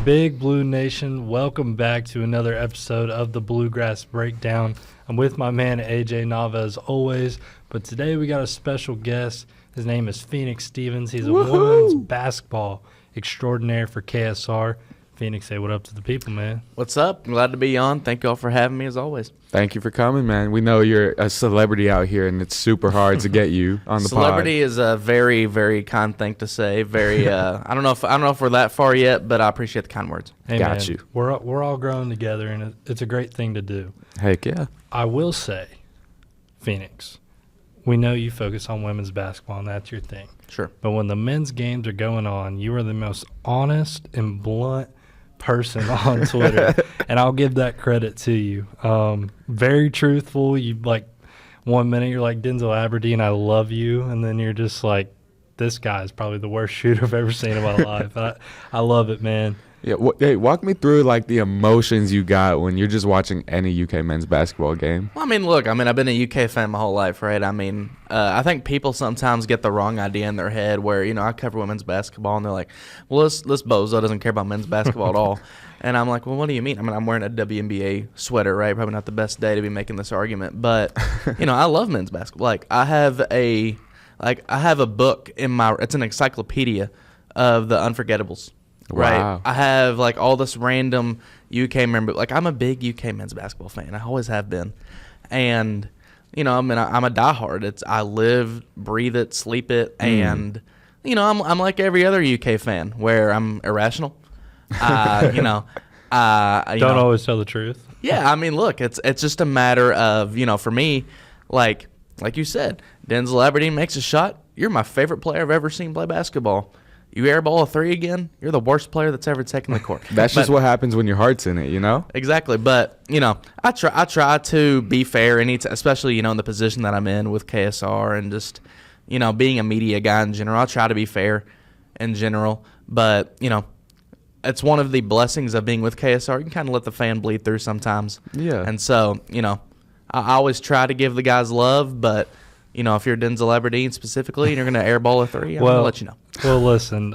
Big Blue Nation, welcome back to another episode of the Bluegrass Breakdown. I'm with my man AJ Nava as always, but today we got a special guest. His name is Phoenix Stevens. He's a women's basketball extraordinaire for KSR. Phoenix, say what up to the people, man. What's up? I'm glad to be on. Thank you all for having me as always. Thank you for coming, man. We know you're a celebrity out here, and it's super hard to get you on the Celebrity is a very, very kind thing to say. Very, I don't know if we're that far yet, but I appreciate the kind words. Hey, Got man, you. We're all growing together, and it's a great thing to do. Heck yeah. I will say, Phoenix, we know you focus on women's basketball, and that's your thing. Sure. But when the men's games are going on, you are the most honest and blunt person on Twitter, and I'll give that credit to you. Very truthful. You like 1 minute you're like Denzel Aberdeen, I love you, and then you're just like, this guy is probably the worst shooter I've ever seen in my life. I love it, man. Yeah. Hey, walk me through like the emotions you got when you're just watching any UK men's basketball game. Well, look, I've been a UK fan my whole life, right? I think people sometimes get the wrong idea in their head where, I cover women's basketball, and they're like, well, this bozo doesn't care about men's basketball at all. And I'm like, well, what do you mean? I'm wearing a WNBA sweater, right? Probably not the best day to be making this argument. But, I love men's basketball. Like, I have a book it's an encyclopedia of the unforgettables. Right. Wow. I have like all this random UK member. Like, I'm a big UK men's basketball fan. I always have been. And, I'm a diehard. I live, breathe it, sleep it. And, I'm like every other UK fan where I'm irrational. Don't always tell the truth. Yeah. Look, it's just a matter of, for me, like you said, Denzel Aberdeen makes a shot. You're my favorite player I've ever seen play basketball. You airball a three again, you're the worst player that's ever taken the court. Just what happens when your heart's in it, Exactly. But, I try to be fair, especially, in the position that I'm in with KSR and just, being a media guy in general. I try to be fair in general. But, it's one of the blessings of being with KSR. You can kind of let the fan bleed through sometimes. Yeah. And so, I always try to give the guys love, but – if you're Denzel Aberdeen specifically and you're going to airball a three, I'm going to let you know. Well, listen,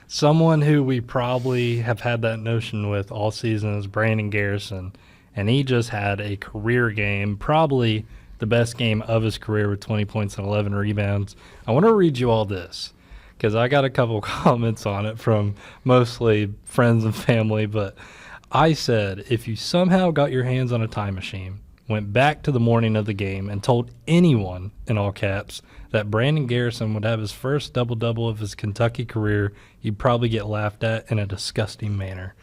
someone who we probably have had that notion with all season is Brandon Garrison, and he just had a career game, probably the best game of his career with 20 points and 11 rebounds. I want to read you all this because I got a couple comments on it from mostly friends and family, but I said, if you somehow got your hands on a time machine, went back to the morning of the game and told anyone, in all caps, that Brandon Garrison would have his first double-double of his Kentucky career, you'd probably get laughed at in a disgusting manner.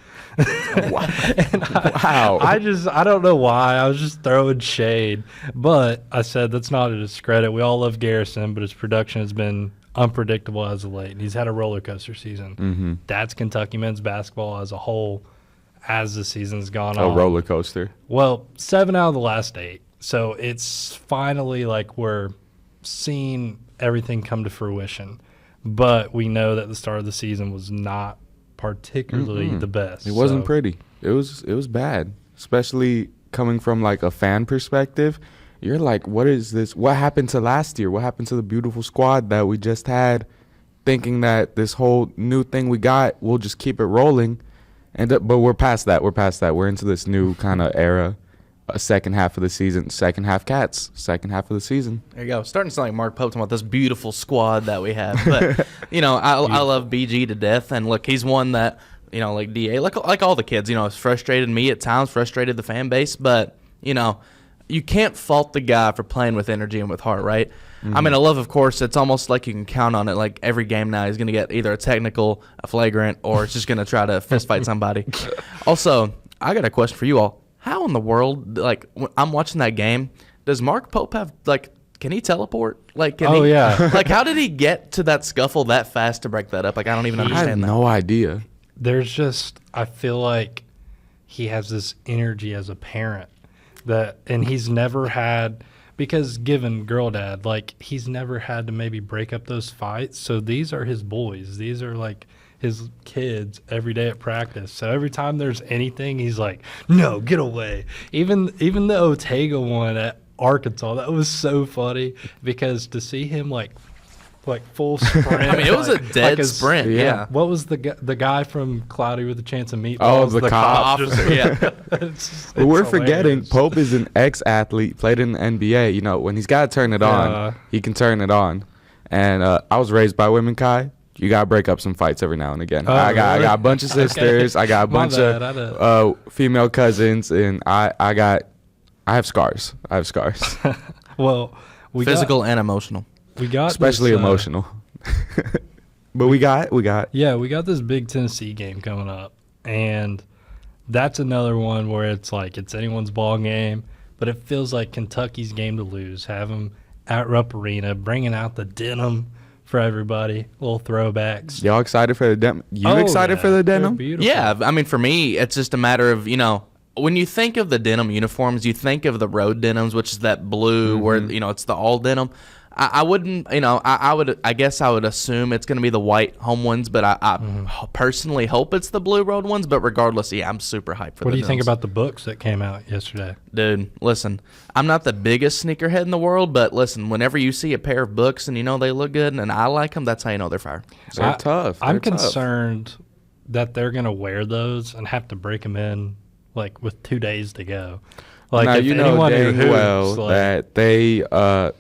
Wow. I don't know why. I was just throwing shade. But I said that's not a discredit. We all love Garrison, but his production has been unpredictable as of late. He's had a roller coaster season. Mm-hmm. That's Kentucky men's basketball as a whole as the season's gone on. A roller coaster. Well, 7 out of the last 8. So it's finally like we're seeing everything come to fruition. But we know that the start of the season was not particularly the best. It wasn't pretty. It was bad, especially coming from like a fan perspective. You're like, what is this? What happened to last year? What happened to the beautiful squad that we just had, thinking that this whole new thing we got, we'll just keep it rolling. But we're past that. We're into this new kind of era. Second half of the season. Second half Cats. Second half of the season. There you go. Starting to sound like Mark Pope talking about this beautiful squad that we have. But, I love BG to death. And, look, he's one that, like DA, like all the kids, it's frustrated me at times, frustrated the fan base. But, you can't fault the guy for playing with energy and with heart, right? Mm-hmm. I love, of course, it's almost like you can count on it. Like every game now, he's going to get either a technical, a flagrant, or it's just going to try to fist fight somebody. Also, I got a question for you all. How in the world, like, when I'm watching that game, does Mark Pope have, like, can he teleport? Like, yeah. Like, how did he get to that scuffle that fast to break that up? Like, I don't even understand I have no idea. There's just, I feel like he has this energy as a parent and he's never had, because given girl dad, like, he's never had to maybe break up those fights. So these are his boys. These are like his kids every day at practice. So every time there's anything, he's like, no, get away. Even the Otega one at Arkansas, that was so funny because to see him like like full sprint. I mean, it was a dead sprint. Yeah. What was the guy from Cloudy with a Chance of Meatballs? Oh, the cop. Officer, yeah. But we're forgetting Pope is an ex-athlete, played in the NBA. You know, when he's got to turn it on, he can turn it on. And I was raised by women, Kai. You got to break up some fights every now and again. I got a bunch of sisters. I got a bunch of female cousins, and I have scars. Well, physical and emotional. We got especially this, emotional. But we got we got this big Tennessee game coming up, and that's another one where it's like it's anyone's ball game, but it feels like Kentucky's game to lose. Have them at Rupp Arena, bringing out the denim for everybody, little throwbacks. Y'all excited for the denim? Excited for the denim? Yeah, I mean, for me, it's just a matter of, when you think of the denim uniforms, you think of the road denims, which is that blue where, it's the all denim. I wouldn't, I guess I would assume it's going to be the white home ones, but I personally hope it's the blue road ones. But regardless, yeah, I'm super hyped for What do you denims. think about the books that came out yesterday? Dude, listen, I'm not the biggest sneakerhead in the world, but listen, whenever you see a pair of books and they look good and I like them, that's how you know they're fire. They're tough. I'm concerned that they're going to wear those and have to break them in like with 2 days to go. Like, now, you know dang well like, that they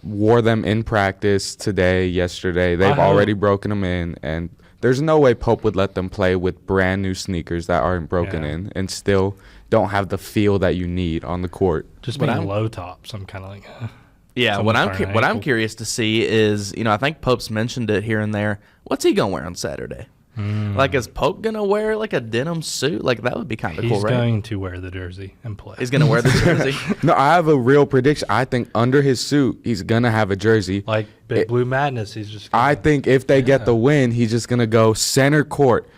wore them in practice yesterday. They've already broken them in, and there's no way Pope would let them play with brand new sneakers that aren't broken in and still don't have the feel that you need on the court. Just being low tops, I'm kind of like, yeah. What I'm curious to see is, I think Pope's mentioned it here and there. What's he gonna wear on Saturday? Like, is Pope going to wear, like, a denim suit? Like, that would be kind of cool, right? He's going to wear the jersey and play. He's going to wear the jersey? No, I have a real prediction. I think under his suit, he's going to have a jersey. Like Big Blue Madness, he's just I think if they get the win, he's just going to go center court.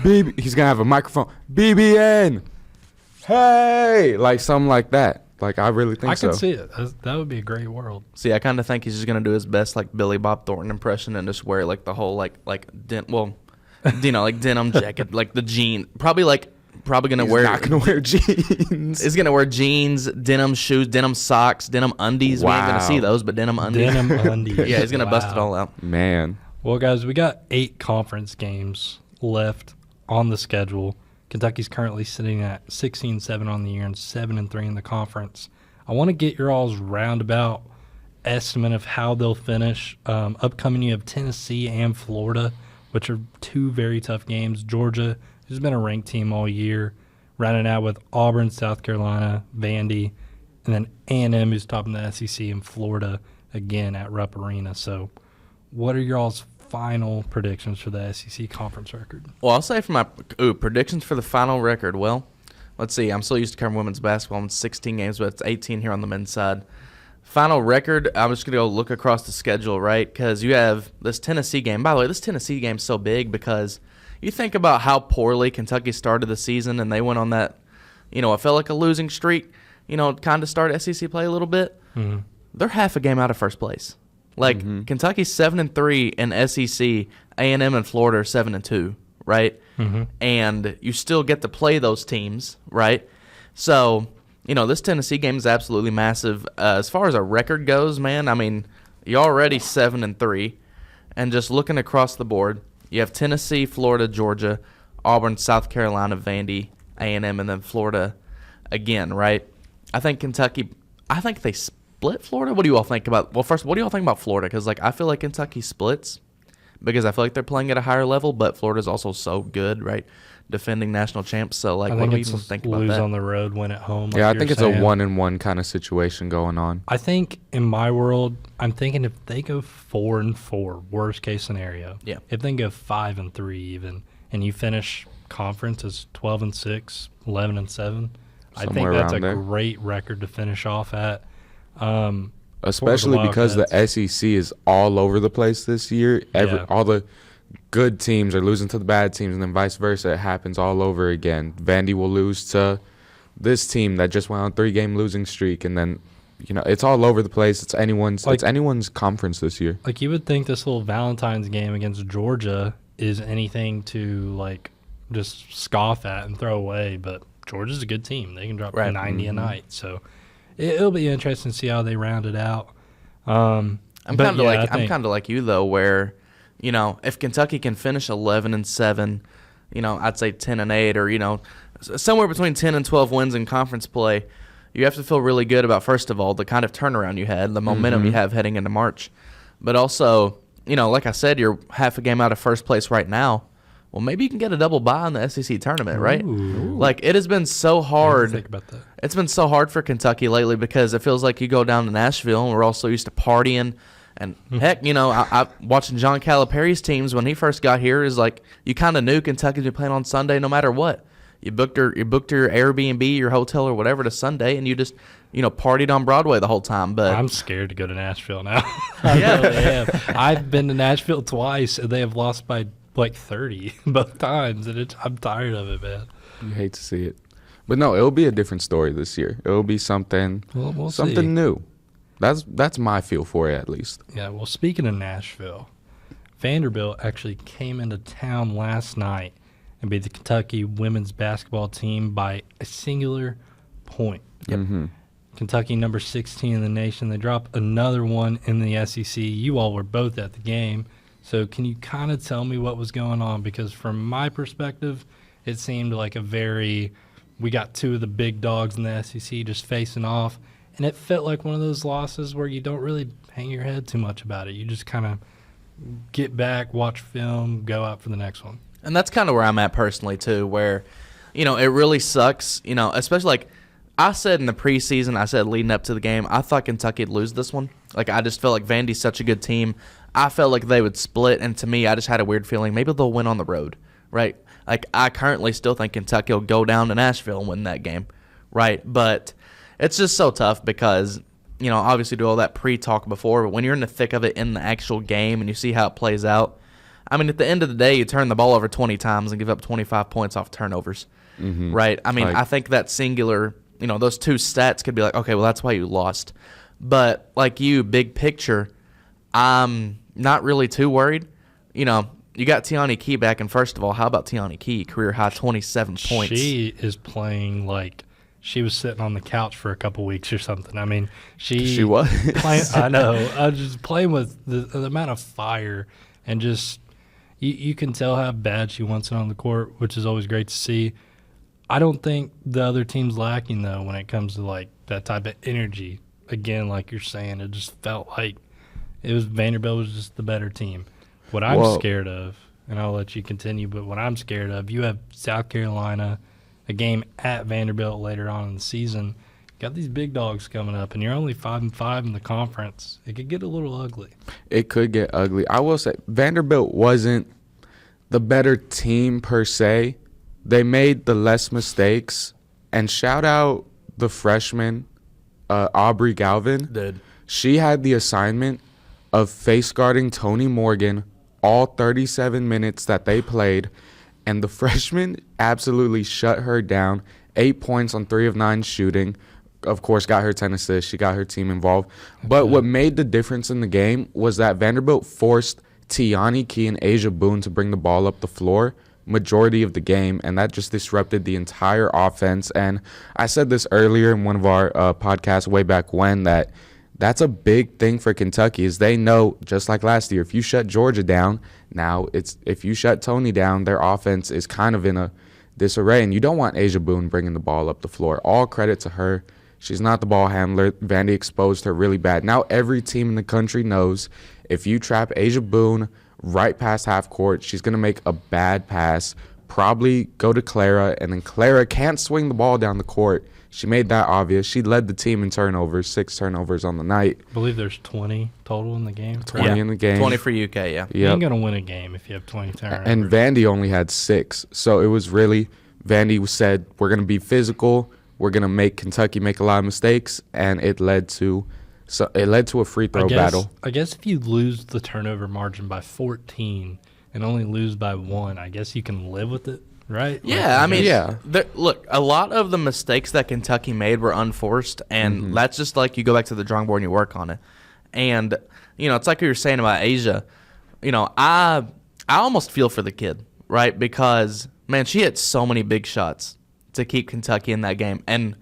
He's going to have a microphone. BBN! Hey! Like, something like that. Like, I really think so. I can see it. That would be a great world. See, I kind of think he's just going to do his best, like, Billy Bob Thornton impression and just wear, like, the whole, like denim jacket, like the jean. Probably gonna wear. He's not gonna wear jeans. He's gonna wear jeans, denim shoes, denim socks, denim undies. Wow. We ain't gonna see those, but denim undies. Denim undies. Yeah, he's gonna bust it all out. Man. Well, guys, we got 8 conference games left on the schedule. Kentucky's currently sitting at 16-7 on the year and 7-3 in the conference. I want to get your all's roundabout estimate of how they'll finish. Upcoming, you have Tennessee and Florida, which are 2 very tough games. Georgia, who's been a ranked team all year, rounding out with Auburn, South Carolina, Vandy, and then A&M, who's topping the SEC, in Florida, again at Rupp Arena. So what are your all's final predictions for the SEC conference record? Well, I'll say for my predictions for the final record. Well, let's see. I'm still used to covering women's basketball in 16 games, but it's 18 here on the men's side. Final record, I'm just going to go look across the schedule, right? Because you have this Tennessee game. By the way, this Tennessee game is so big because you think about how poorly Kentucky started the season, and they went on that, it felt like a losing streak, kind of started SEC play a little bit. Mm-hmm. They're half a game out of first place. Like, Kentucky's 7-3 in SEC, A&M and Florida are 7-2, right? Mm-hmm. And you still get to play those teams, right? So, this Tennessee game is absolutely massive. As far as a record goes, man, I mean, you're already 7-3. And just looking across the board, you have Tennessee, Florida, Georgia, Auburn, South Carolina, Vandy, A&M, and then Florida again, right? I think they split Florida. What do you all think about? Well, first, what do you all think about Florida? Because, I feel like Kentucky splits because I feel like they're playing at a higher level, but Florida's also so good, right? Defending national champs. So, what do you think about that? Lose on the road, win at home. Yeah, I think it's a 1-1 kind of situation going on. I think in my world, I'm thinking if they go 4-4, worst case scenario. Yeah. If they go 5-3 even, and you finish conference as 12-6, 11-7, I think that's a great record to finish off at. Especially because the SEC is all over the place this year. All the good teams are losing to the bad teams, and then vice versa. It happens all over again. Vandy will lose to this team that just went on a 3-game losing streak, and then it's all over the place. It's anyone's conference this year. Like, you would think this little Valentine's game against Georgia is anything to just scoff at and throw away, but Georgia's a good team. They can drop 90 a night, so it'll be interesting to see how they round it out. I'm But kind of yeah, like I think- like you though, where if Kentucky can finish 11-7, I'd say 10-8, or somewhere between 10 and 12 wins in conference play, you have to feel really good about, first of all, the kind of turnaround you had, the momentum you have heading into March, but also like I said, you're half a game out of first place right now. Well, maybe you can get a double bye in the SEC tournament, right? Ooh. Like, it has been so I didn't hard. think about that. It's been so hard for Kentucky lately because it feels like you go down to Nashville and we're all so used to partying. And heck, I watching John Calipari's teams when he first got here is like you kind of knew Kentucky would be playing on Sunday no matter what. You booked your Airbnb, your hotel or whatever to Sunday, and you just partied on Broadway the whole time. But I'm scared to go to Nashville now. I really am. I've been to Nashville twice, and they have lost by like 30 both times, and I'm tired of it, man. You hate to see it. But no, it'll be a different story this year. It'll be something We'll something see. new. That's my feel for it, at least. Yeah, well, speaking of Nashville, Vanderbilt actually came into town last night and beat the Kentucky women's basketball team by a singular point. Yep. Mm-hmm. Kentucky, number 16 in the nation. They dropped another one in the SEC. You all were both at the game. So can you kind of tell me what was going on? Because from my perspective, it seemed like we got two of the big dogs in the SEC just facing off. And it felt like one of those losses where you don't really hang your head too much about it. You just kind of get back, watch film, go out for the next one. And that's kind of where I'm at personally, too, where, it really sucks, especially like I said in the preseason, I said leading up to the game, I thought Kentucky would lose this one. Like, I just felt like Vandy's such a good team. I felt like they would split, and to me, I just had a weird feeling maybe they'll win on the road, right? Like, I currently still think Kentucky will go down to Nashville and win that game, right? But it's just so tough because, obviously do all that pre-talk before, but when you're in the thick of it in the actual game and you see how it plays out, I mean, at the end of the day, you turn the ball over 20 times and give up 25 points off turnovers, right? I mean, I think that singular, those two stats could be like, okay, well, that's why you lost. But like you, big picture, I'm not really too worried. You got Tiani Key back, and first of all, how about Tiani Key? Career high 27 points. She is playing like she was sitting on the couch for a couple weeks or something. I mean, She was. I know. I was just playing with the amount of fire, and just you can tell how bad she wants it on the court, which is always great to see. I don't think the other team's lacking, though, when it comes to like that type of energy. Again, like you're saying, it just felt like Vanderbilt was just the better team. What I'm scared of, and I'll let you continue, but what I'm scared of, you have South Carolina, a game at Vanderbilt later on in the season. Got these big dogs coming up, and you're only 5-5 in the conference. It could get a little ugly. It could get ugly. I will say Vanderbilt wasn't the better team per se. They made the less mistakes. And shout out the freshman, Aubrey Galvin. Dude. She had the assignment of face guarding Tony Morgan all 37 minutes that they played. And the freshman absolutely shut her down. 8 points on 3 of 9 shooting. Of course, got her 10 assists. She got her team involved. But what made the difference in the game was that Vanderbilt forced Tiani Key and Asia Boone to bring the ball up the floor majority of the game, and that just disrupted the entire offense. And I said this earlier in one of our podcasts way back when, that's a big thing for Kentucky is they know, just like last year, if you shut Georgia down, now if you shut Tony down, their offense is kind of in a disarray, and you don't want Asia Boone bringing the ball up the floor. All credit to her. She's not the ball handler. Vandy exposed her really bad. Now every team in the country knows if you trap Asia Boone right past half court, she's going to make a bad pass, probably go to Clara, and then Clara can't swing the ball down the court. She made that obvious. She led the team in turnovers, 6 turnovers on the night. I believe there's 20 total in the game. 20 in the game. 20 for UK, yeah. You Yep. ain't going to win a game if you have 20 turnovers. And Vandy only had 6. So it was really, Vandy said, we're going to be physical. We're going to make Kentucky make a lot of mistakes. And it led to a free throw battle. I guess if you lose the turnover margin by 14 and only lose by 1, I guess you can live with it, right? Yeah, I mean, Yeah. Look, a lot of the mistakes that Kentucky made were unforced, and that's just like you go back to the drawing board and you work on it. And, it's like you were saying about Asia. I almost feel for the kid, right? Because, man, she hit so many big shots to keep Kentucky in that game, and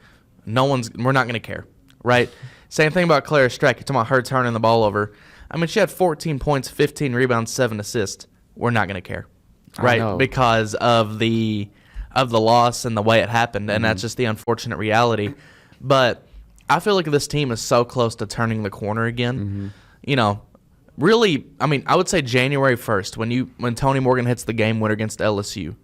we're not going to care, right? Same thing about Clara Streck. You're talking about her turning the ball over. I mean, she had 14 points, 15 rebounds, 7 assists. We're not going to care, right? Because of the loss and the way it happened, and that's just the unfortunate reality. But I feel like this team is so close to turning the corner again. You know, really, I mean, I would say January 1st when Tony Morgan hits the game winner against LSU.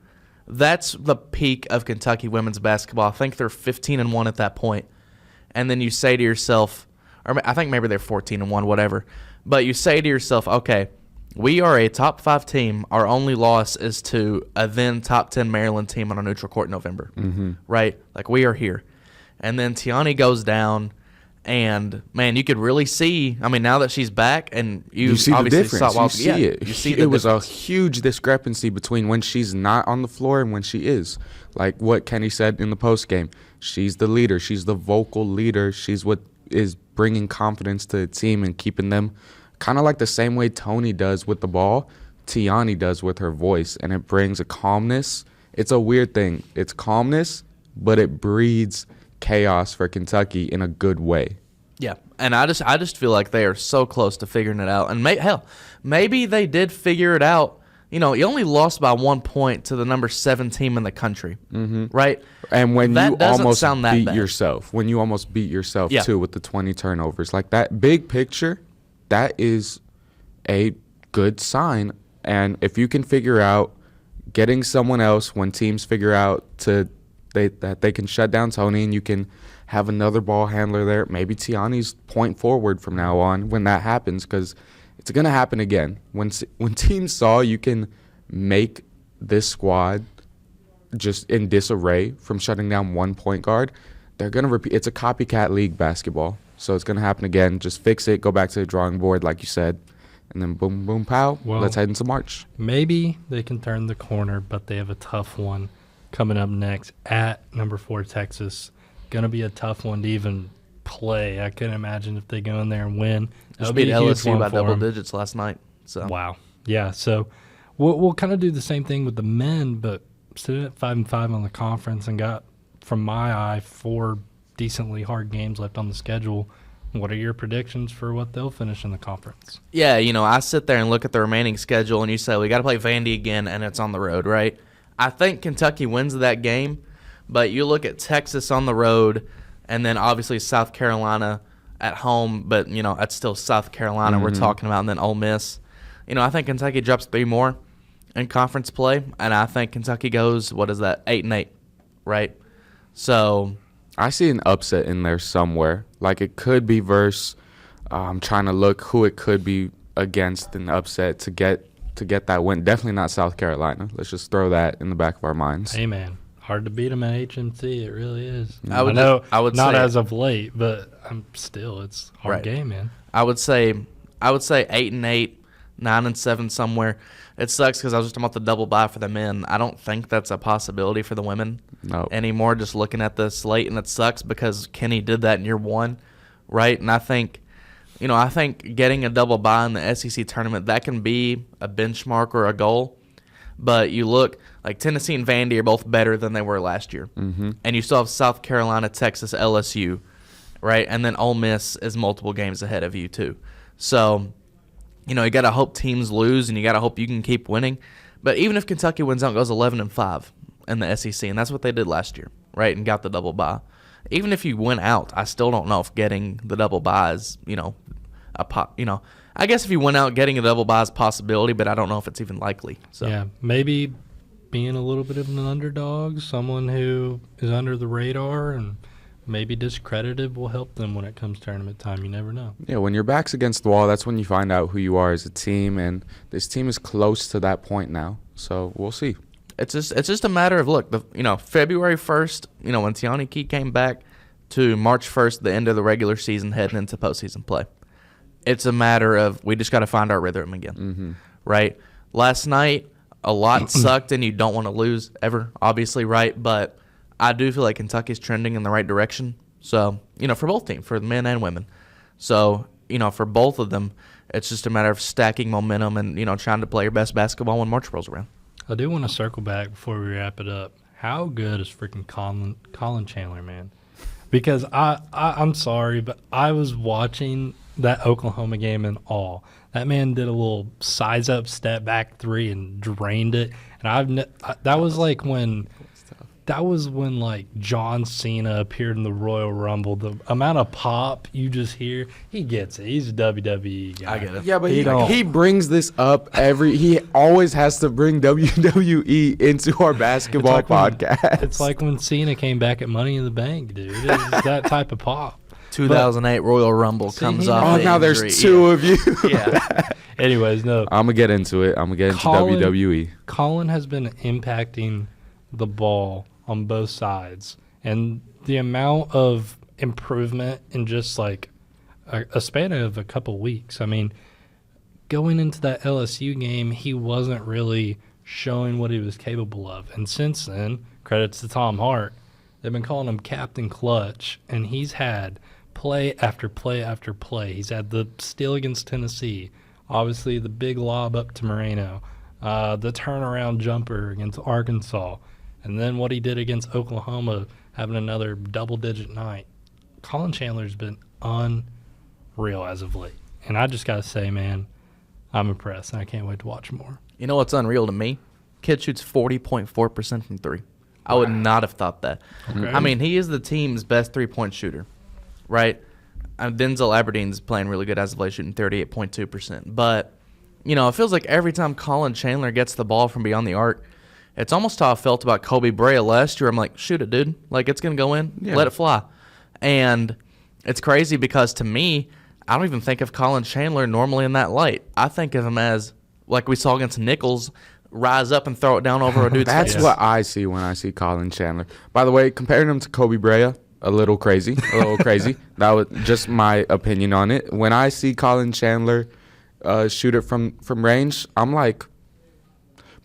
That's the peak of Kentucky women's basketball. I think they're 15-1 at that point. And then you say to yourself, or I think maybe they're 14-1, whatever. But you say to yourself, okay, we are a top 5 team. Our only loss is to a then top 10 Maryland team on a neutral court in November. Right? Like, we are here. And then Tiani goes down. And, man, you could really see, I mean, now that she's back, and you see the obviously difference. saw, you see it. You see it was a huge discrepancy between when she's not on the floor and when she is. Like what Kenny said in the postgame. She's the leader. She's the vocal leader. She's what is bringing confidence to the team and keeping them kind of like the same way Tony does with the ball, Tiani does with her voice. And it brings a calmness. It's a weird thing. It's calmness, but it breeds chaos for Kentucky in a good way. Yeah, and I just feel like they are so close to figuring it out. And maybe they did figure it out. You know, you only lost by 1 point to the number 7 team in the country, right? And when that you almost beat yourself, Yeah. too, with the 20 turnovers, like that big picture, that is a good sign. And if you can figure out getting someone else when teams figure out that they can shut down Tony and you can have another ball handler there. Maybe Tiani's point forward from now on when that happens, because it's going to happen again. When teams saw you can make this squad just in disarray from shutting down one point guard, they're going to repeat. It's a copycat league basketball, so it's going to happen again. Just fix it, go back to the drawing board like you said, and then boom, boom, pow, let's head into March. Maybe they can turn the corner, but they have a tough one coming up next at number 4 Texas. Going to be a tough one to even play. I couldn't imagine if they go in there and win. Just beat LSU by double digits last night. So wow. Yeah, so we'll kind of do the same thing with the men, but sitting at 5-5 on the conference and got, from my eye, 4 decently hard games left on the schedule. What are your predictions for what they'll finish in the conference? Yeah, you know, I sit there and look at the remaining schedule, and you say, we got to play Vandy again, and it's on the road, right? I think Kentucky wins that game, but you look at Texas on the road, and then obviously South Carolina at home, but, you know, that's still South Carolina we're talking about, and then Ole Miss. You know, I think Kentucky drops 3 more in conference play, and I think Kentucky goes, 8-8, right? So I see an upset in there somewhere. Like it could be versus, I'm trying to look who it could be against an upset to get that win. Definitely not South Carolina. Let's just throw that in the back of our minds. Hey, man. Hard to beat them at HMC. It really is. I would not as of late, but it's a hard game, man. I would say 8-8, 9-7 somewhere. It sucks because I was just talking about the double bye for the men. I don't think that's a possibility for the women anymore, just looking at the slate, and it sucks because Kenny did that in year 1, right? And I think getting a double bye in the SEC tournament, that can be a benchmark or a goal. But you look, like Tennessee and Vandy are both better than they were last year. Mm-hmm. And you still have South Carolina, Texas, LSU, right? And then Ole Miss is multiple games ahead of you too. So, you know, you got to hope teams lose, and you got to hope you can keep winning. But even if Kentucky wins out and goes 11-5 in the SEC, and that's what they did last year, right, and got the double bye. Even if you win out, I still don't know if getting the double bye is, I guess if you went out, getting a double bye is a possibility, but I don't know if it's even likely. So yeah, maybe being a little bit of an underdog, someone who is under the radar and maybe discredited will help them when it comes tournament time. You never know. Yeah, when your back's against the wall, that's when you find out who you are as a team, and this team is close to that point now. So we'll see. It's just a matter of, look, February 1st, when Tiani Key came back, to March 1st, the end of the regular season, heading into postseason play. It's a matter of we just got to find our rhythm again, right? Last night, a lot sucked, and you don't want to lose ever, obviously, right? But I do feel like Kentucky's trending in the right direction. So, for both teams, for the men and women. So, for both of them, it's just a matter of stacking momentum and, trying to play your best basketball when March rolls around. I do want to circle back before we wrap it up. How good is freaking Colin Chandler, man? Because I'm sorry, but I was watching that Oklahoma game in awe. That man did a little size up step back three and drained it. And that was when like John Cena appeared in the Royal Rumble. The amount of pop you just hear, he gets it. He's a WWE guy. I get it. Yeah, but he brings this up he always has to bring WWE into our basketball podcast. It's like when Cena came back at Money in the Bank, dude. It's that type of pop. 2008 Royal Rumble comes off. Oh, now there's two of you. Yeah. Anyways, no. I'm going to get into it. I'm going to get into WWE. Colin has been impacting the ball on both sides. And the amount of improvement in just like a span of a couple weeks. I mean, going into that LSU game, he wasn't really showing what he was capable of. And since then, credits to Tom Hart, they've been calling him Captain Clutch, and he's had play after play after play. He's had the steal against Tennessee, obviously the big lob up to Moreno, the turnaround jumper against Arkansas, and then what he did against Oklahoma, having another double-digit night. Colin Chandler's been unreal as of late. And I just got to say, man, I'm impressed, and I can't wait to watch more. You know what's unreal to me? Kid shoots 40.4% from three. I would not have thought that. Okay. I mean, he is the team's best three-point shooter, right? Denzel Aberdeen's playing really good as of late, shooting 38.2%. But, you know, it feels like every time Colin Chandler gets the ball from beyond the arc, it's almost how I felt about Kobe Bryant last year. I'm like, shoot it, dude. Like, it's going to go in. Yeah. Let it fly. And it's crazy because, to me, I don't even think of Colin Chandler normally in that light. I think of him as, like we saw against Nichols, rise up and throw it down over a dude's That's face. what I see when I see Colin Chandler. By the way, comparing him to Kobe Bryant, a little crazy. That was just my opinion on it. When I see Colin Chandler shoot it from range, I'm like,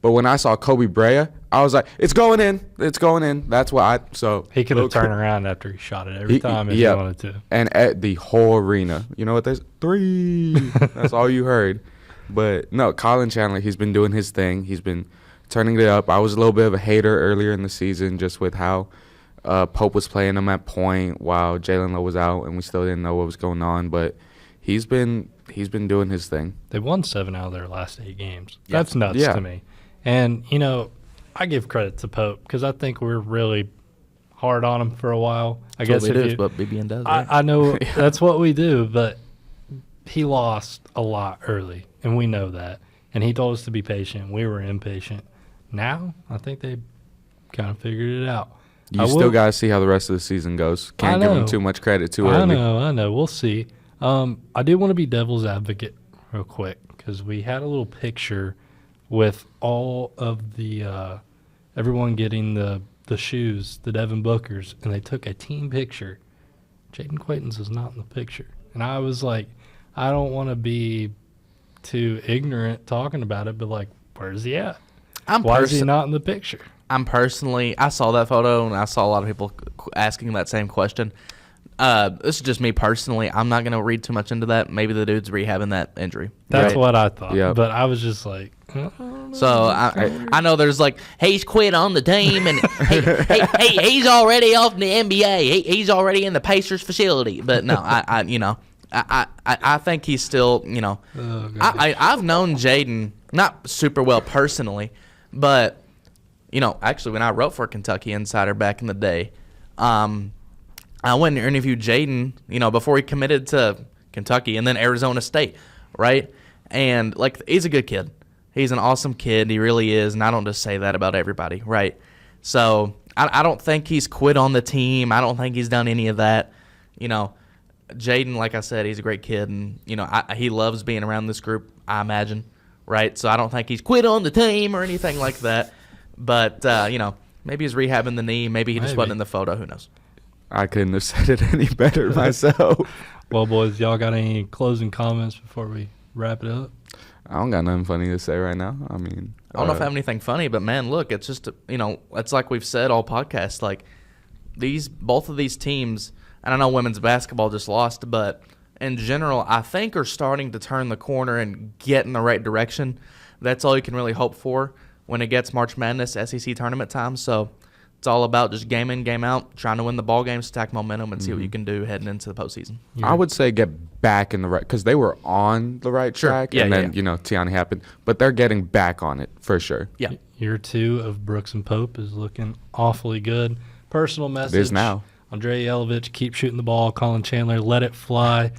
but when I saw Kobe Bryant, I was like, it's going in. It's going in. That's what he could have turned around after he shot it every time if he wanted to. And at the whole arena, you know what, there's 3. That's all you heard. But, no, Colin Chandler, he's been doing his thing. He's been turning it up. I was a little bit of a hater earlier in the season just with how Pope was playing him at point while Jalen Lowe was out, and we still didn't know what was going on. But he's been doing his thing. They won 7 out of their last 8 games. Yeah. That's nuts to me. And, you know, I give credit to Pope because I think we're really hard on him for a while. I guess that's what BBN does. Right? I know that's what we do, but he lost a lot early, and we know that. And he told us to be patient. We were impatient. Now, I think they kind of figured it out. You still got to see how the rest of the season goes. Can't give him too much credit too early. I know. We'll see. I do want to be devil's advocate real quick because we had a little picture with all of the everyone getting the shoes, the Devin Bookers, and they took a team picture. Jaden Quaitons was not in the picture. And I was like, I don't want to be too ignorant talking about it, but, like, where's he at? Why is he not in the picture? I saw that photo, and I saw a lot of people asking that same question. This is just me personally. I'm not going to read too much into that. Maybe the dude's rehabbing that injury. That's what I thought. Yeah. But I was just like, so I know there's like, he's quit on the team, and he's already off in the NBA. He's already in the Pacers facility. But no, I think he's still, you know. I've known Jaden not super well personally, but, you know, actually when I wrote for Kentucky Insider back in the day, I went and interviewed Jaden, you know, before he committed to Kentucky and then Arizona State, right? And, like, he's a good kid. He's an awesome kid. He really is, and I don't just say that about everybody, right? So I don't think he's quit on the team. I don't think he's done any of that. You know, Jaden, like I said, he's a great kid, and, you know, he loves being around this group, I imagine, right? So I don't think he's quit on the team or anything like that. But, you know, maybe he's rehabbing the knee. Maybe he just wasn't in the photo. Who knows? I couldn't have said it any better myself. Well, boys, y'all got any closing comments before we wrap it up? I don't got nothing funny to say right now. I mean, I don't know if I have anything funny, but, man, look, it's just, you know, it's like we've said all podcasts. Like, both of these teams, and I know women's basketball just lost, but in general, I think are starting to turn the corner and get in the right direction. That's all you can really hope for when it gets March Madness, SEC tournament time. So It's all about just game in, game out, trying to win the ball game, stack momentum, and see what you can do heading into the postseason. I would say get back in the right, because they were on the right track, and then Tiani happened, but they're getting back on it for sure. Yeah. Year 2 of Brooks and Pope is looking awfully good. Personal message. It is now. Andrei Yelovich, keep shooting the ball. Colin Chandler, let it fly.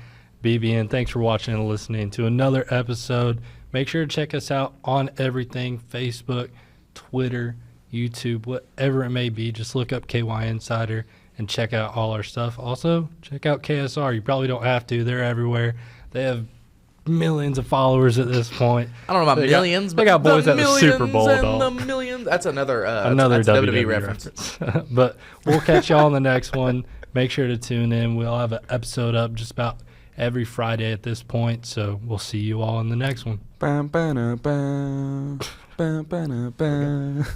BBN, thanks for watching and listening to another episode. Make sure to check us out on everything, Facebook, Twitter, YouTube, whatever it may be. Just look up KY Insider and check out all our stuff. Also, check out KSR. You probably don't have to. They're everywhere. They have millions of followers at this point. I don't know about millions, but they got boys at the Super Bowl, and dog. the millions. That's another that's WWE reference. But we'll catch y'all on the next one. Make sure to tune in. We'll have an episode up just about every Friday at this point. So we'll see you all in the next one. Bam, bam, bam, bam, bam, bam.